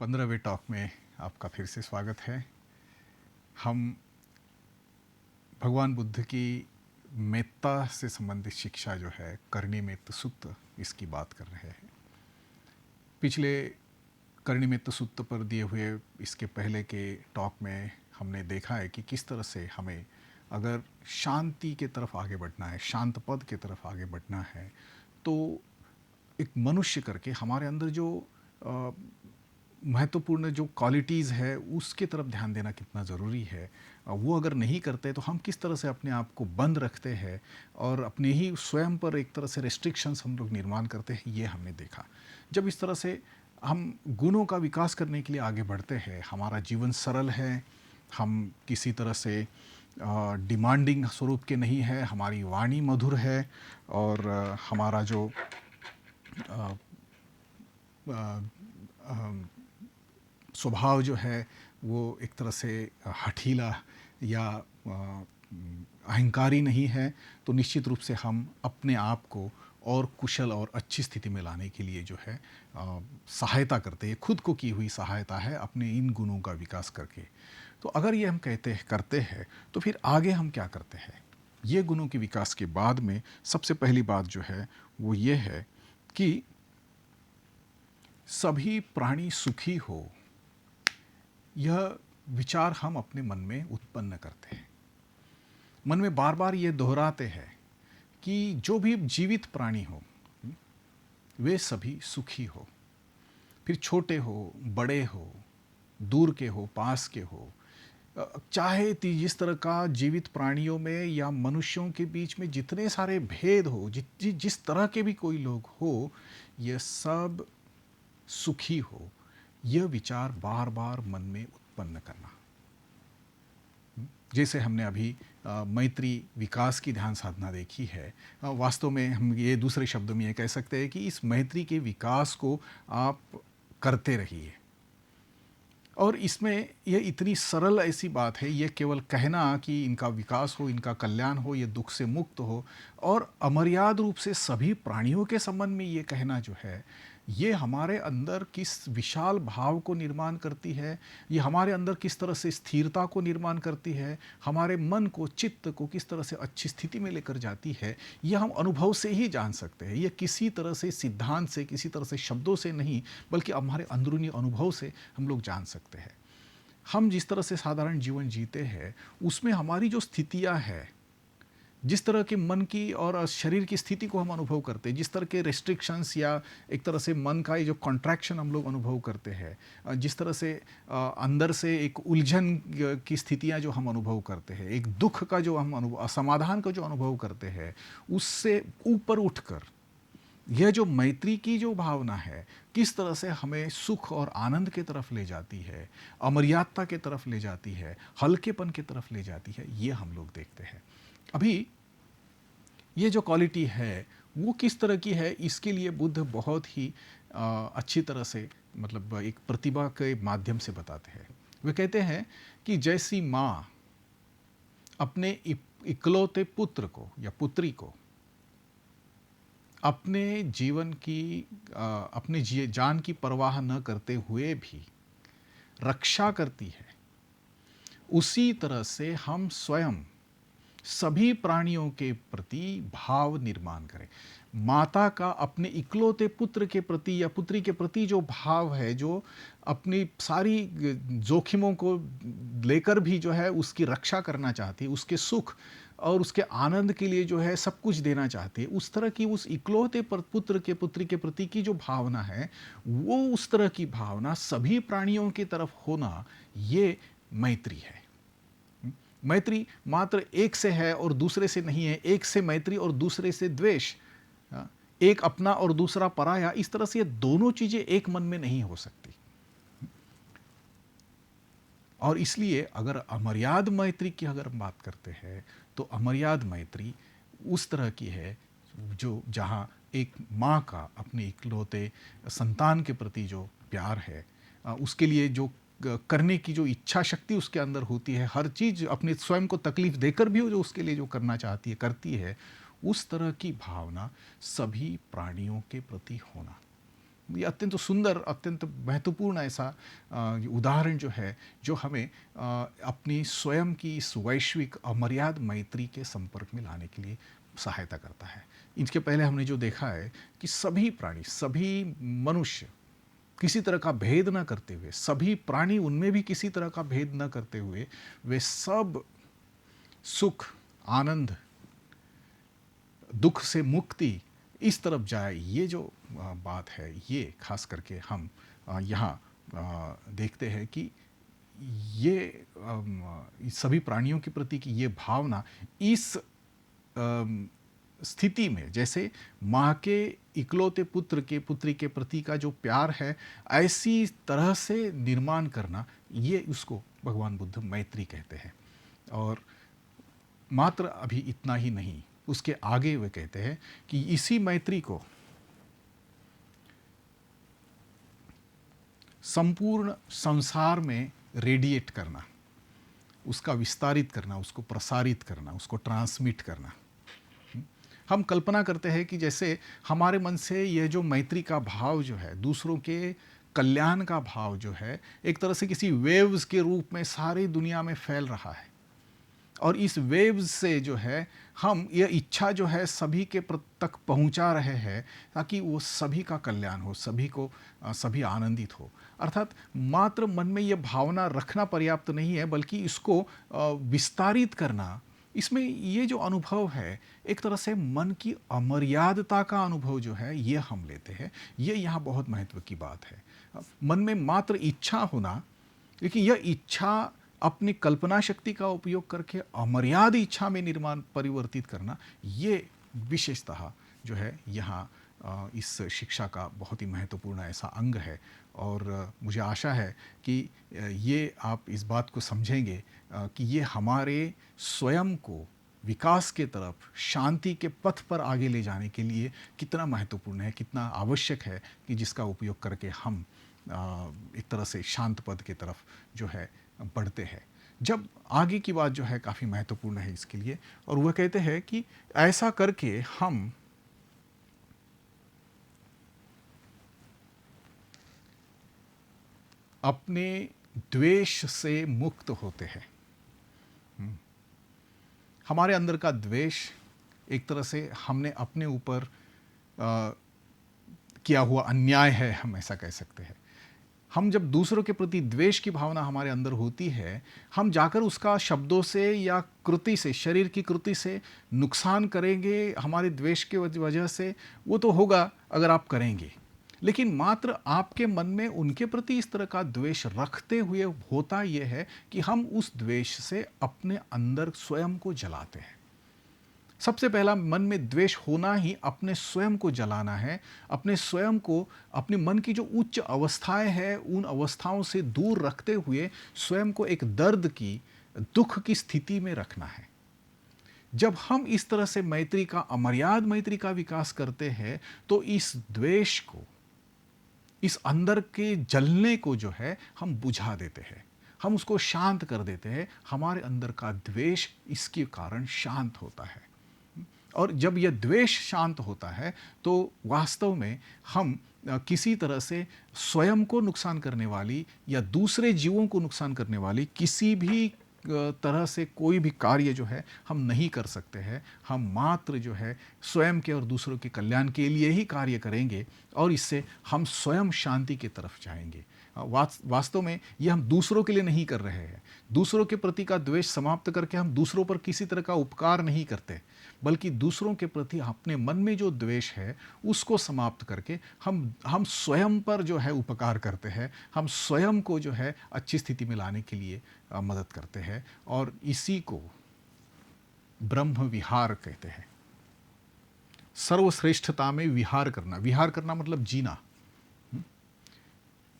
15वें talk में आपका फिर से स्वागत है। हम भगवान बुद्ध की मेत्ता से संबंधित शिक्षा जो है कर्णिमेत्त सुत्त, इसकी बात कर रहे हैं। पिछले कर्णिमेत्त सुत्त पर दिए हुए इसके पहले के टॉक में हमने देखा है कि किस तरह से हमें अगर शांति के तरफ आगे बढ़ना है, शांत पद के तरफ आगे बढ़ना है, तो एक मनुष्य करके हमारे अंदर जो महत्वपूर्ण जो क्वालिटीज़ है उसके तरफ ध्यान देना कितना ज़रूरी है। वो अगर नहीं करते तो हम किस तरह से अपने आप को बंद रखते हैं और अपने ही स्वयं पर एक तरह से रेस्ट्रिक्शंस हम लोग निर्माण करते हैं, ये हमने देखा। जब इस तरह से हम गुणों का विकास करने के लिए आगे बढ़ते हैं, हमारा जीवन सरल है, हम किसी तरह से डिमांडिंग स्वरूप के नहीं है, हमारी वाणी मधुर है और हमारा जो स्वभाव जो है वो एक तरह से हठीला या अहंकारी नहीं है, तो निश्चित रूप से हम अपने आप को और कुशल और अच्छी स्थिति में लाने के लिए जो है सहायता करते हैं। खुद को की हुई सहायता है अपने इन गुणों का विकास करके। तो अगर ये हम करते हैं तो फिर आगे हम क्या करते हैं? ये गुणों के विकास के बाद में सबसे पहली बात जो है वो ये है कि सभी प्राणी सुखी हो, यह विचार हम अपने मन में उत्पन्न करते हैं। मन में बार बार ये दोहराते हैं कि जो भी जीवित प्राणी हो वे सभी सुखी हो, फिर छोटे हो, बड़े हो, दूर के हो, पास के हो, चाहे जिस तरह का जीवित प्राणियों में या मनुष्यों के बीच में जितने सारे भेद हो, जिस तरह के भी कोई लोग हो, यह सब सुखी हो, यह विचार बार बार मन में उत्पन्न करना। जैसे हमने अभी मैत्री विकास की ध्यान साधना देखी है, वास्तव में हम ये दूसरे शब्दों में ये कह सकते हैं कि इस मैत्री के विकास को आप करते रहिए। और इसमें यह इतनी सरल ऐसी बात है, ये केवल कहना कि इनका विकास हो, इनका कल्याण हो, ये दुख से मुक्त हो, और अमर्याद रूप से सभी प्राणियों के संबंध में ये कहना जो है, ये हमारे अंदर किस विशाल भाव को निर्माण करती है, ये हमारे अंदर किस तरह से स्थिरता को निर्माण करती है, हमारे मन को, चित्त को किस तरह से अच्छी स्थिति में लेकर जाती है, ये हम अनुभव से ही जान सकते हैं। ये किसी तरह से सिद्धांत से, किसी तरह से शब्दों से नहीं, बल्कि हमारे अंदरूनी अनुभव से हम लोग जान सकते हैं। हम जिस तरह से साधारण जीवन जीते हैं उसमें हमारी जो स्थितियां हैं, जिस तरह के मन की और शरीर की स्थिति को हम अनुभव करते हैं, जिस तरह के रेस्ट्रिक्शंस या एक तरह से मन का ये जो कॉन्ट्रैक्शन हम लोग अनुभव करते हैं, जिस तरह से अंदर से एक उलझन की स्थितियां जो हम अनुभव करते हैं, एक दुख का जो हम अनुभव, असमाधान का जो अनुभव करते हैं, उससे ऊपर उठकर यह जो मैत्री की जो भावना है किस तरह से हमें सुख और आनंद के तरफ ले जाती है, अमर्यादता के तरफ ले जाती है, हल्केपन के तरफ ले जाती है, ये हम लोग देखते हैं। अभी ये जो क्वालिटी है वो किस तरह की है, इसके लिए बुद्ध बहुत ही अच्छी तरह से, मतलब एक प्रतिभा के माध्यम से बताते हैं। वे कहते हैं कि जैसी माँ अपने इकलौते पुत्र को या पुत्री को अपने जीवन की अपने जान की परवाह न करते हुए भी रक्षा करती है, उसी तरह से हम स्वयं सभी प्राणियों के प्रति भाव निर्माण करें। माता का अपने इकलौते पुत्र के प्रति या पुत्री के प्रति जो भाव है, जो अपनी सारी जोखिमों को लेकर भी जो है उसकी रक्षा करना चाहती है, उसके सुख और उसके आनंद के लिए जो है सब कुछ देना चाहती है, उस तरह की उस इकलौते पुत्र के पुत्री के प्रति की जो भावना है, वो उस तरह की भावना सभी प्राणियों की तरफ होना, ये मैत्री है। मैत्री मात्र एक से है और दूसरे से नहीं है, एक से मैत्री और दूसरे से द्वेष, एक अपना और दूसरा पराया, इस तरह से ये दोनों चीजें एक मन में नहीं हो सकती। और इसलिए अगर अमर्याद मैत्री की अगर हम बात करते हैं तो अमर्याद मैत्री उस तरह की है जो जहाँ एक माँ का अपने इकलौते संतान के प्रति जो प्यार है, उसके लिए जो करने की जो इच्छा शक्ति उसके अंदर होती है, हर चीज़ अपने स्वयं को तकलीफ देकर भी जो उसके लिए जो करना चाहती है करती है, उस तरह की भावना सभी प्राणियों के प्रति होना। ये अत्यंत सुंदर, अत्यंत महत्वपूर्ण ऐसा उदाहरण जो है, जो हमें अपनी स्वयं की इस वैश्विक अमर्याद मैत्री के संपर्क में लाने के लिए सहायता करता है। इसके पहले हमने जो देखा है कि सभी प्राणी, सभी मनुष्य किसी तरह का भेद न करते हुए, सभी प्राणी उनमें भी किसी तरह का भेद न करते हुए, वे सब सुख, आनंद, दुख से मुक्ति इस तरफ जाए। ये जो बात है, ये खास करके हम यहाँ देखते हैं कि ये सभी प्राणियों के प्रति की ये भावना इस स्थिति में, जैसे माँ के इकलौते पुत्री के प्रति का जो प्यार है, ऐसी तरह से निर्माण करना, ये उसको भगवान बुद्ध मैत्री कहते हैं। और मात्र अभी इतना ही नहीं, उसके आगे वे कहते हैं कि इसी मैत्री को संपूर्ण संसार में रेडिएट करना, उसका विस्तारित करना, उसको प्रसारित करना, उसको ट्रांसमिट करना। हम कल्पना करते हैं कि जैसे हमारे मन से यह जो मैत्री का भाव जो है, दूसरों के कल्याण का भाव जो है, एक तरह से किसी वेव्स के रूप में सारी दुनिया में फैल रहा है। और इस वेव्स से जो है हम यह इच्छा जो है सभी के तक पहुंचा रहे हैं, ताकि वो सभी का कल्याण हो, सभी आनंदित हो। अर्थात मात्र मन में यह भावना रखना पर्याप्त नहीं है, बल्कि इसको विस्तारित करना, इसमें ये जो अनुभव है, एक तरह से मन की अमर्यादता का अनुभव जो है, ये हम लेते हैं। ये यहाँ बहुत महत्व की बात है। मन में मात्र इच्छा होना, लेकिन यह इच्छा अपनी कल्पना शक्ति का उपयोग करके अमर्याद इच्छा में परिवर्तित करना, ये विशेषतः जो है यहाँ इस शिक्षा का बहुत ही महत्वपूर्ण ऐसा अंग है। और मुझे आशा है कि ये आप इस बात को समझेंगे कि ये हमारे स्वयं को विकास के तरफ, शांति के पथ पर आगे ले जाने के लिए कितना महत्वपूर्ण है, कितना आवश्यक है, कि जिसका उपयोग करके हम एक तरह से शांत पद की तरफ जो है बढ़ते हैं। जब आगे की बात जो है काफ़ी महत्वपूर्ण है इसके लिए, और वह कहते हैं कि ऐसा करके हम अपने द्वेष से मुक्त होते हैं। हमारे अंदर का द्वेष एक तरह से हमने अपने ऊपर किया हुआ अन्याय है, हम ऐसा कह सकते हैं। हम जब दूसरों के प्रति द्वेष की भावना हमारे अंदर होती है, हम जाकर उसका शब्दों से या कृति से, शरीर की कृति से नुकसान करेंगे हमारे द्वेष के वजह से, वो तो होगा अगर आप करेंगे। लेकिन मात्र आपके मन में उनके प्रति इस तरह का द्वेष रखते हुए होता यह है कि हम उस द्वेष से अपने अंदर स्वयं को जलाते हैं। सबसे पहला मन में द्वेष होना ही अपने स्वयं को जलाना है, अपने स्वयं को, अपने मन की जो उच्च अवस्थाएं हैं, उन अवस्थाओं से दूर रखते हुए स्वयं को एक दर्द की, दुख की स्थिति में रखना है। जब हम इस तरह से मैत्री का, अमर्याद मैत्री का विकास करते हैं, तो इस द्वेष को, इस अंदर के जलने को जो है हम बुझा देते हैं, हम उसको शांत कर देते हैं। हमारे अंदर का द्वेष इसके कारण शांत होता है। और जब यह द्वेष शांत होता है, तो वास्तव में हम किसी तरह से स्वयं को नुकसान करने वाली या दूसरे जीवों को नुकसान करने वाली किसी भी तरह से कोई भी कार्य जो है हम नहीं कर सकते हैं। हम मात्र जो है स्वयं के और दूसरों के कल्याण के लिए ही कार्य करेंगे, और इससे हम स्वयं शांति की तरफ जाएंगे। वास्तव में ये हम दूसरों के लिए नहीं कर रहे हैं। दूसरों के प्रति का द्वेष समाप्त करके हम दूसरों पर किसी तरह का उपकार नहीं करते, बल्कि दूसरों के प्रति अपने मन में जो द्वेष है उसको समाप्त करके हम स्वयं पर जो है उपकार करते हैं। हम स्वयं को जो है अच्छी स्थिति में लाने के लिए मदद करते हैं, और इसी को ब्रह्म विहार कहते हैं। सर्वश्रेष्ठता में विहार करना, विहार करना मतलब जीना।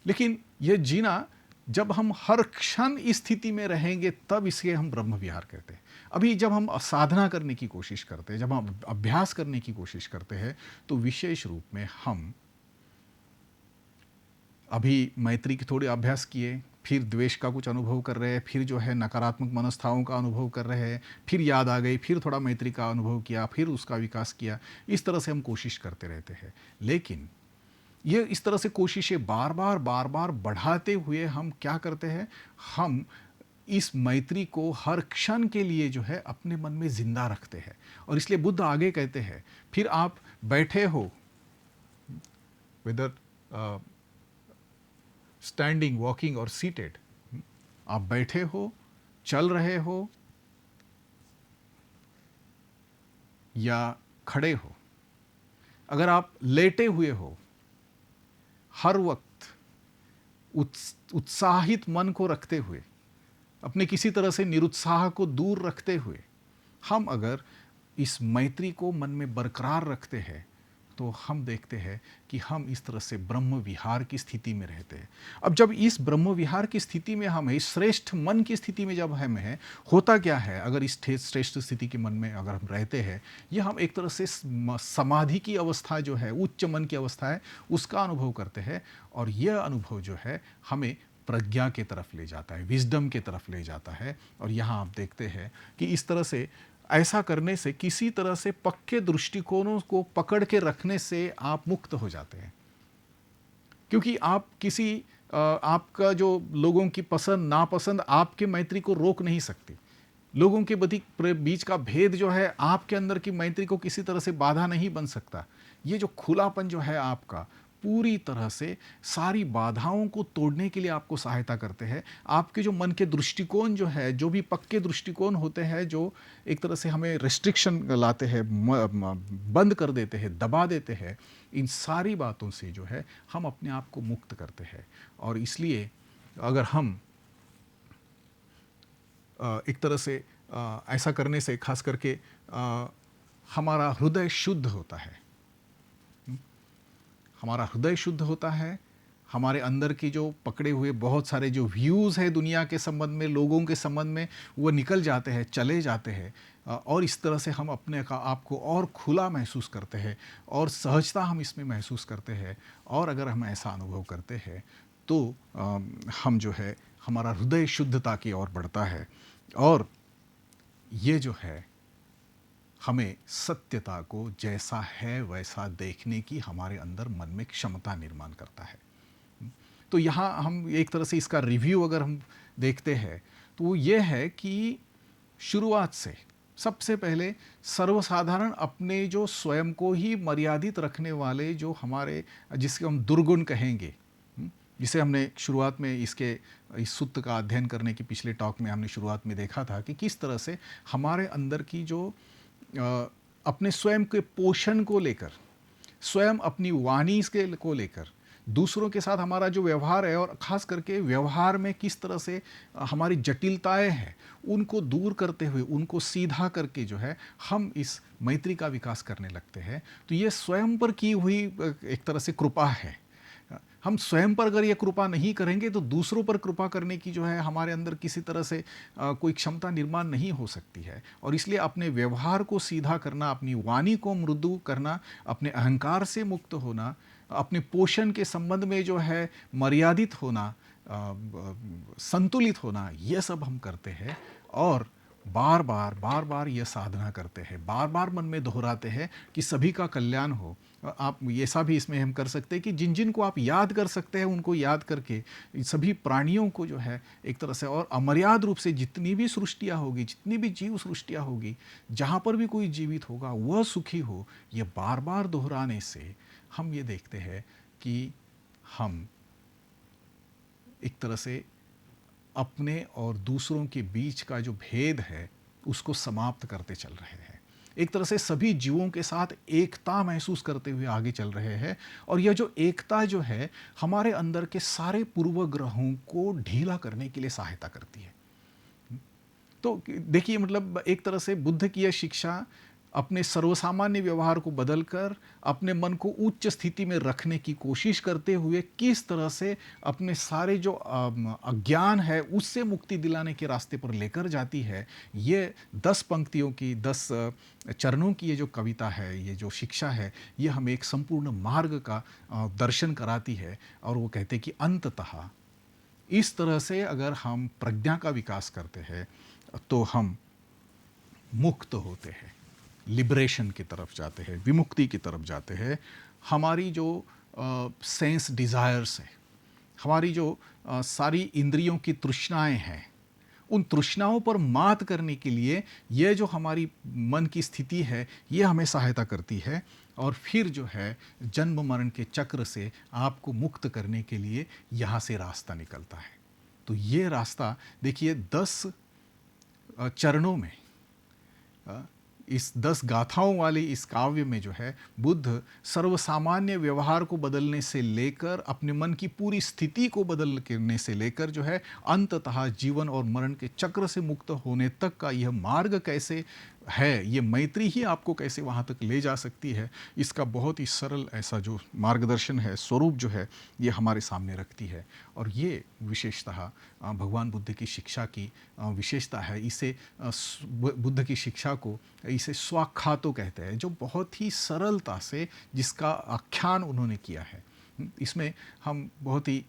लेकिन यह जीना, जब हम हर क्षण इस स्थिति में रहेंगे, तब इसे हम ब्रह्म विहार कहते हैं। अभी जब हम साधना करने की कोशिश करते हैं, जब हम अभ्यास करने की कोशिश करते हैं, तो विशेष रूप में हम अभी मैत्री की थोड़ी अभ्यास किए, फिर द्वेष का कुछ अनुभव कर रहे हैं, फिर जो है नकारात्मक मनस्थाओं का अनुभव कर रहे हैं, फिर याद आ गई, फिर थोड़ा मैत्री का अनुभव किया, फिर उसका विकास किया। इस तरह से हम कोशिश करते रहते हैं। लेकिन ये इस तरह से कोशिशें बार-बार बढ़ाते हुए हम क्या करते हैं, हम इस मैत्री को हर क्षण के लिए जो है अपने मन में ज़िंदा रखते हैं। और इसलिए बुद्ध आगे कहते हैं, फिर आप बैठे हो, वेदर स्टैंडिंग, वॉकिंग और सीटेड, आप बैठे हो, चल रहे हो या खड़े हो, अगर आप लेटे हुए हो, हर वक्त उत्साहित मन को रखते हुए, अपने किसी तरह से निरुत्साह को दूर रखते हुए, हम अगर इस मैत्री को मन में बरकरार रखते हैं, तो हम देखते हैं कि हम इस तरह से ब्रह्म विहार की स्थिति में रहते हैं। अब जब इस ब्रह्म विहार की स्थिति में हम हैं, इस श्रेष्ठ मन की स्थिति में जब हम हैं, होता क्या है, अगर इस श्रेष्ठ स्थिति के मन में अगर हम रहते हैं, ये हम एक तरह से समाधि की अवस्था जो है, उच्च मन की अवस्था है, उसका अनुभव करते हैं। और यह अनुभव जो है हमें प्रज्ञा के तरफ ले जाता है, विजडम के तरफ ले जाता है। और यहाँ आप देखते हैं कि इस तरह से, ऐसा करने से, किसी तरह से पक्के दृष्टिकोणों को पकड़ के रखने से आप मुक्त हो जाते हैं। क्योंकि आप किसी आपका जो लोगों की पसंद नापसंद आपके मैत्री को रोक नहीं सकती। लोगों के बीच का भेद जो है आपके अंदर की मैत्री को किसी तरह से बाधा नहीं बन सकता। ये जो खुलापन जो है आपका, पूरी तरह से सारी बाधाओं को तोड़ने के लिए आपको सहायता करते हैं। आपके जो मन के दृष्टिकोण जो है, जो भी पक्के दृष्टिकोण होते हैं, जो एक तरह से हमें रिस्ट्रिक्शन लाते हैं, बंद कर देते हैं, दबा देते हैं, इन सारी बातों से जो है हम अपने आप को मुक्त करते हैं। और इसलिए अगर हम एक तरह से ऐसा करने से, खास करके हमारा हृदय शुद्ध होता है, हमारा हृदय शुद्ध होता है, हमारे अंदर की जो पकड़े हुए बहुत सारे जो व्यूज़ है दुनिया के संबंध में, लोगों के संबंध में, वो निकल जाते हैं, चले जाते हैं। और इस तरह से हम अपने का आपको और खुला महसूस करते हैं और सहजता हम इसमें महसूस करते हैं। और अगर हम ऐसा अनुभव करते हैं तो हम जो है, हमारा हृदय शुद्धता की ओर बढ़ता है। और ये जो है हमें सत्यता को जैसा है वैसा देखने की हमारे अंदर मन में क्षमता निर्माण करता है। तो यहाँ हम एक तरह से इसका रिव्यू अगर हम देखते हैं तो वो ये है कि शुरुआत से सबसे पहले सर्वसाधारण अपने जो स्वयं को ही मर्यादित रखने वाले जो हमारे, जिसके हम दुर्गुण कहेंगे, जिसे हमने शुरुआत में इस सूत्र का अध्ययन करने की पिछले टॉक में हमने शुरुआत में देखा था कि किस तरह से हमारे अंदर की जो अपने स्वयं के पोषण को लेकर, स्वयं अपनी वाणी को लेकर, दूसरों के साथ हमारा जो व्यवहार है, और ख़ास करके व्यवहार में किस तरह से हमारी जटिलताएं हैं, उनको दूर करते हुए, उनको सीधा करके जो है हम इस मैत्री का विकास करने लगते हैं। तो ये स्वयं पर की हुई एक तरह से कृपा है। हम स्वयं पर अगर ये कृपा नहीं करेंगे तो दूसरों पर कृपा करने की जो है हमारे अंदर किसी तरह से कोई क्षमता निर्माण नहीं हो सकती है। और इसलिए अपने व्यवहार को सीधा करना, अपनी वाणी को मृदु करना, अपने अहंकार से मुक्त होना, अपने पोषण के संबंध में जो है मर्यादित होना, संतुलित होना, ये सब हम करते हैं। और बार बार ये साधना करते हैं, बार बार मन में दोहराते हैं कि सभी का कल्याण हो। आप ऐसा भी इसमें हम कर सकते हैं कि जिन जिन को आप याद कर सकते हैं उनको याद करके सभी प्राणियों को जो है एक तरह से, और अमर्याद रूप से जितनी भी सृष्टियाँ होगी, जितनी भी जीव सृष्टियाँ होगी, जहाँ पर भी कोई जीवित होगा वह सुखी हो, ये बार बार दोहराने से हम ये देखते हैं कि हम एक तरह से अपने और दूसरों के बीच का जो भेद है उसको समाप्त करते चल रहे हैं। एक तरह से सभी जीवों के साथ एकता महसूस करते हुए आगे चल रहे हैं। और यह जो एकता जो है हमारे अंदर के सारे पूर्वग्रहों को ढीला करने के लिए सहायता करती है। तो देखिए, मतलब एक तरह से बुद्ध की यह शिक्षा अपने सर्वसामान्य व्यवहार को बदलकर अपने मन को उच्च स्थिति में रखने की कोशिश करते हुए किस तरह से अपने सारे जो अज्ञान है उससे मुक्ति दिलाने के रास्ते पर लेकर जाती है। ये 10 पंक्तियों की, 10 चरणों की ये जो कविता है, ये जो शिक्षा है, ये हमें एक संपूर्ण मार्ग का दर्शन कराती है। और वो कहते हैं कि अंततः इस तरह से अगर हम प्रज्ञा का विकास करते हैं तो हम मुक्त होते हैं, लिबरेशन की तरफ जाते हैं, विमुक्ति की तरफ जाते हैं। हमारी जो सेंस डिज़ायर्स है, हमारी जो सारी इंद्रियों की तृष्णाएं हैं, उन तृष्णाओं पर मात करने के लिए ये जो हमारी मन की स्थिति है, ये हमें सहायता करती है। और फिर जो है जन्म मरण के चक्र से आपको मुक्त करने के लिए यहाँ से रास्ता निकलता है। तो ये रास्ता देखिए 10 चरणों में, इस 10 गाथाओं वाली इस काव्य में जो है बुद्ध सर्वसामान्य व्यवहार को बदलने से लेकर अपने मन की पूरी स्थिति को बदलने से लेकर जो है अंततः जीवन और मरण के चक्र से मुक्त होने तक का यह मार्ग कैसे है, ये मैत्री ही आपको कैसे वहाँ तक ले जा सकती है, इसका बहुत ही सरल ऐसा जो मार्गदर्शन है, स्वरूप जो है, ये हमारे सामने रखती है। और ये विशेषतः भगवान बुद्ध की शिक्षा की विशेषता है। इसे बुद्ध की शिक्षा को इसे स्वाख्यातो कहते हैं, जो बहुत ही सरलता से जिसका आख्यान उन्होंने किया है। इसमें हम बहुत ही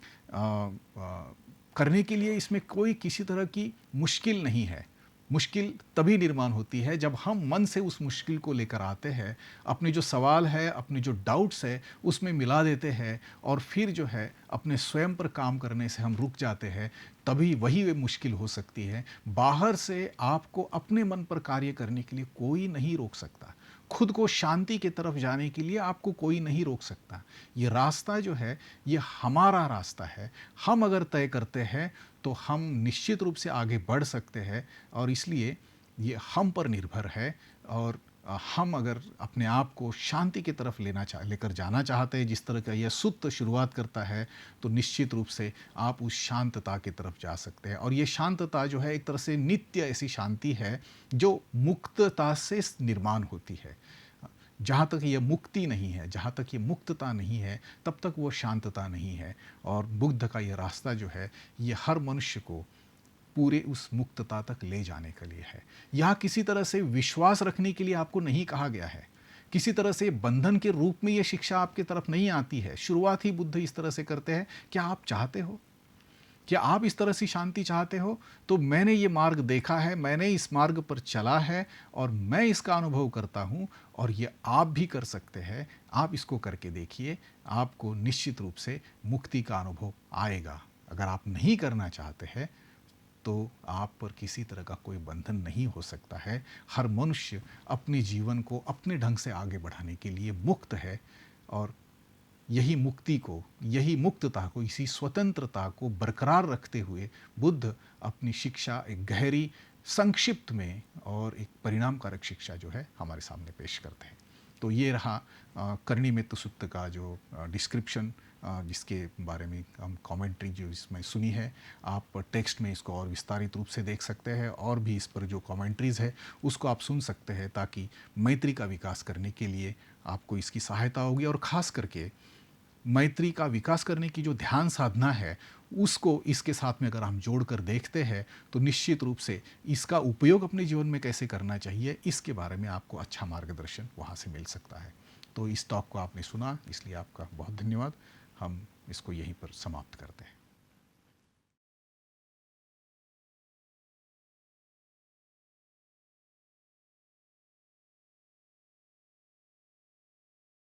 करने के लिए इसमें कोई किसी तरह की मुश्किल नहीं है। मुश्किल तभी निर्माण होती है जब हम मन से उस मुश्किल को लेकर आते हैं, अपने जो सवाल है, अपने जो डाउट्स है, उसमें मिला देते हैं और फिर जो है अपने स्वयं पर काम करने से हम रुक जाते हैं, तभी वही वे मुश्किल हो सकती है। बाहर से आपको अपने मन पर कार्य करने के लिए कोई नहीं रोक सकता। खुद को शांति की तरफ जाने के लिए आपको कोई नहीं रोक सकता। ये रास्ता जो है, ये हमारा रास्ता है। हम अगर तय करते हैं तो हम निश्चित रूप से आगे बढ़ सकते हैं, और इसलिए ये हम पर निर्भर है। और हम अगर अपने आप को शांति की तरफ लेकर जाना चाहते हैं, जिस तरह का यह सूत्र शुरुआत करता है, तो निश्चित रूप से आप उस शांतता की तरफ जा सकते हैं। और ये शांतता जो है एक तरह से नित्य ऐसी शांति है जो मुक्तता से निर्माण होती है। जहाँ तक ये मुक्ति नहीं है, जहाँ तक ये मुक्तता नहीं है, तब तक वो शांतता नहीं है। और बुद्ध का ये रास्ता जो है, ये हर मनुष्य को पूरे उस मुक्तता तक ले जाने के लिए है। यहाँ किसी तरह से विश्वास रखने के लिए आपको नहीं कहा गया है, किसी तरह से बंधन के रूप में ये शिक्षा आपकी तरफ नहीं आती है। शुरुआत ही बुद्ध इस तरह से करते हैं, क्या आप चाहते हो, क्या आप इस तरह से शांति चाहते हो, तो मैंने ये मार्ग देखा है, मैंने इस मार्ग पर चला है और मैं इसका अनुभव करता हूँ, और ये आप भी कर सकते हैं। आप इसको करके देखिए, आपको निश्चित रूप से मुक्ति का अनुभव आएगा। अगर आप नहीं करना चाहते हैं तो आप पर किसी तरह का कोई बंधन नहीं हो सकता है। हर मनुष्य अपने जीवन को अपने ढंग से आगे बढ़ाने के लिए मुक्त है। और यही मुक्ति को, यही मुक्तता को, इसी स्वतंत्रता को बरकरार रखते हुए बुद्ध अपनी शिक्षा एक गहरी, संक्षिप्त में और एक परिणामकारक शिक्षा जो है हमारे सामने पेश करते हैं। तो ये रहा कर्णिमेत्तु सुत्त का जो डिस्क्रिप्शन, जिसके बारे में हम कमेंट्री जो इसमें सुनी है। आप टेक्स्ट में इसको और विस्तारित रूप से देख सकते हैं, और भी इस पर जो कमेंट्रीज़ है उसको आप सुन सकते हैं, ताकि मैत्री का विकास करने के लिए आपको इसकी सहायता होगी। और ख़ास करके मैत्री का विकास करने की जो ध्यान साधना है, उसको इसके साथ में अगर हम जोड़कर देखते हैं, तो निश्चित रूप से इसका उपयोग अपने जीवन में कैसे करना चाहिए, इसके बारे में आपको अच्छा मार्गदर्शन वहाँ से मिल सकता है। तो इस टॉक को आपने सुना, इसलिए आपका बहुत धन्यवाद। हम इसको यहीं पर समाप्त करते हैं।